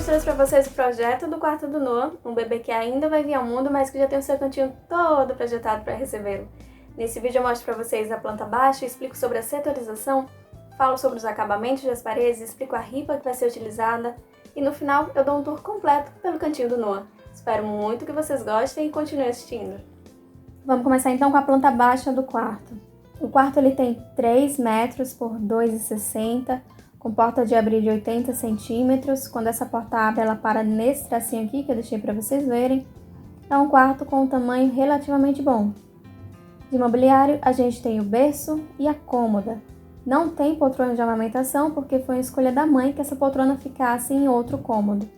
hoje trouxe para vocês o projeto do quarto do Noah, um bebê que ainda vai vir ao mundo, mas que já tem o seu cantinho todo projetado para recebê-lo. Nesse vídeo eu mostro para vocês a planta baixa, explico sobre a setorização, falo sobre os acabamentos das paredes, explico a ripa que vai ser utilizada e no final eu dou um tour completo pelo cantinho do Noah. Espero muito que vocês gostem e continuem assistindo. Vamos começar então com a planta baixa do quarto. O quarto ele tem 3 metros por 2,60, com porta de abrir de 80 centímetros. Quando essa porta abre, ela para nesse tracinho aqui que eu deixei para vocês verem. É um quarto com um tamanho relativamente bom. De mobiliário, a gente tem o berço e a cômoda. Não tem poltrona de amamentação porque foi uma escolha da mãe que essa poltrona ficasse em outro cômodo.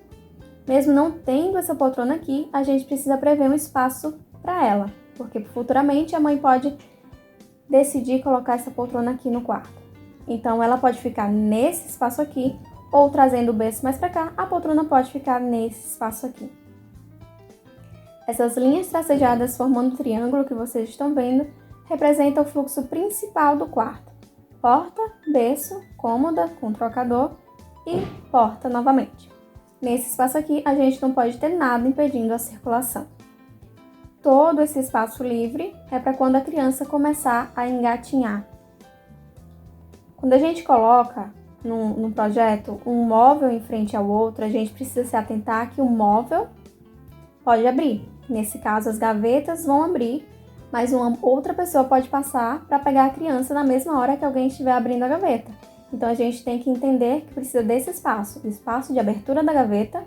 Mesmo não tendo essa poltrona aqui, a gente precisa prever um espaço para ela, porque futuramente a mãe pode decidir colocar essa poltrona aqui no quarto. Então ela pode ficar nesse espaço aqui, ou trazendo o berço mais para cá, a poltrona pode ficar nesse espaço aqui. Essas linhas tracejadas formando o triângulo que vocês estão vendo, representam o fluxo principal do quarto. Porta, berço, cômoda com trocador e porta novamente. Nesse espaço aqui, a gente não pode ter nada impedindo a circulação. Todo esse espaço livre é para quando a criança começar a engatinhar. Quando a gente coloca no projeto um móvel em frente ao outro, a gente precisa se atentar que o móvel pode abrir. Nesse caso, as gavetas vão abrir, mas uma outra pessoa pode passar para pegar a criança na mesma hora que alguém estiver abrindo a gaveta. Então, a gente tem que entender que precisa desse espaço, o espaço de abertura da gaveta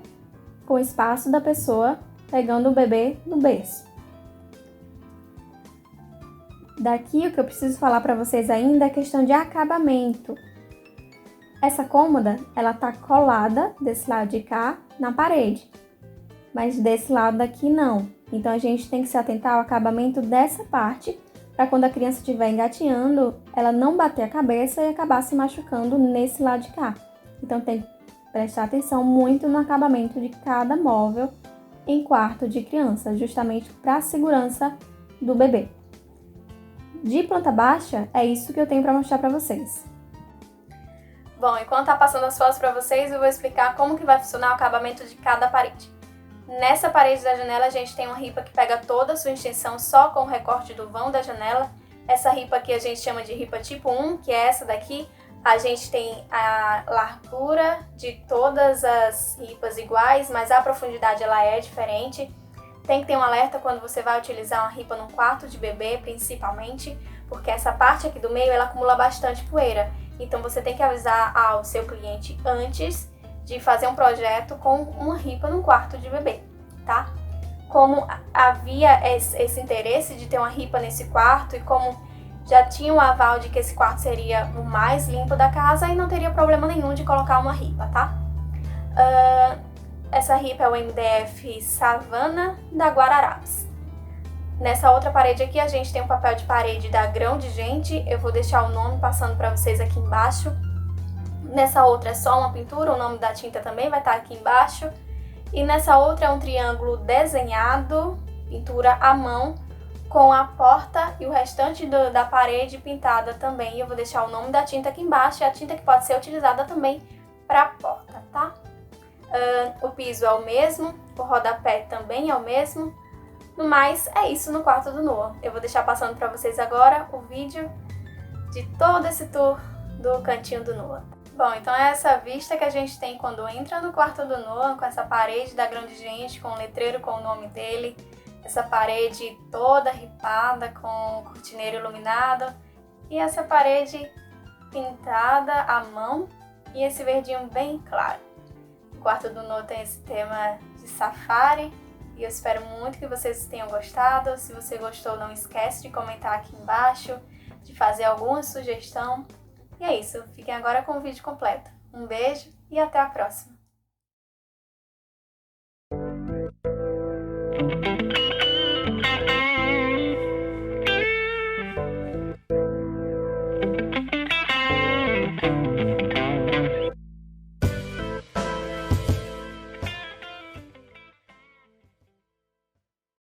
com o espaço da pessoa pegando o bebê no berço. Daqui, o que eu preciso falar para vocês ainda é a questão de acabamento. Essa cômoda, ela tá colada desse lado de cá na parede, mas desse lado daqui não. Então, a gente tem que se atentar ao acabamento dessa parte, para quando a criança estiver engatinhando, ela não bater a cabeça e acabar se machucando nesse lado de cá. Então, tem que prestar atenção muito no acabamento de cada móvel em quarto de criança, justamente para a segurança do bebê. De planta baixa, é isso que eu tenho para mostrar para vocês. Bom, enquanto tá passando as fotos para vocês, eu vou explicar como que vai funcionar o acabamento de cada parede. Nessa parede da janela, a gente tem uma ripa que pega toda a sua extensão só com o recorte do vão da janela. Essa ripa aqui a gente chama de ripa tipo 1, que é essa daqui. A gente tem a largura de todas as ripas iguais, mas a profundidade ela é diferente. Tem que ter um alerta quando você vai utilizar uma ripa num quarto de bebê, principalmente, porque essa parte aqui do meio ela acumula bastante poeira. Então você tem que avisar ao seu cliente antes de fazer um projeto com uma ripa num quarto de bebê, tá? Como havia esse interesse de ter uma ripa nesse quarto e como já tinha o aval de que esse quarto seria o mais limpo da casa, aí não teria problema nenhum de colocar uma ripa, tá? Essa ripa é o MDF Savana da Guararapes. Nessa outra parede aqui a gente tem um papel de parede da Grão de Gente, eu vou deixar o nome passando para vocês aqui embaixo. Nessa outra é só uma pintura, o nome da tinta também vai estar aqui embaixo. E nessa outra é um triângulo desenhado, pintura à mão, com a porta e o restante da parede pintada também. Eu vou deixar o nome da tinta aqui embaixo e a tinta que pode ser utilizada também para a porta, tá? O piso é o mesmo, o rodapé também é o mesmo. No mais, é isso no quarto do Noah. Eu vou deixar passando para vocês agora o vídeo de todo esse tour do cantinho do Noah. Bom, então é essa vista que a gente tem quando entra no quarto do Noah, com essa parede da Grão de Gente, com o letreiro com o nome dele, essa parede toda ripada com cortineiro iluminado e essa parede pintada à mão e esse verdinho bem claro. O quarto do Noah tem esse tema de safari e eu espero muito que vocês tenham gostado. Se você gostou, não esquece de comentar aqui embaixo, de fazer alguma sugestão. E é isso, fiquem agora com o vídeo completo. Um beijo e até a próxima!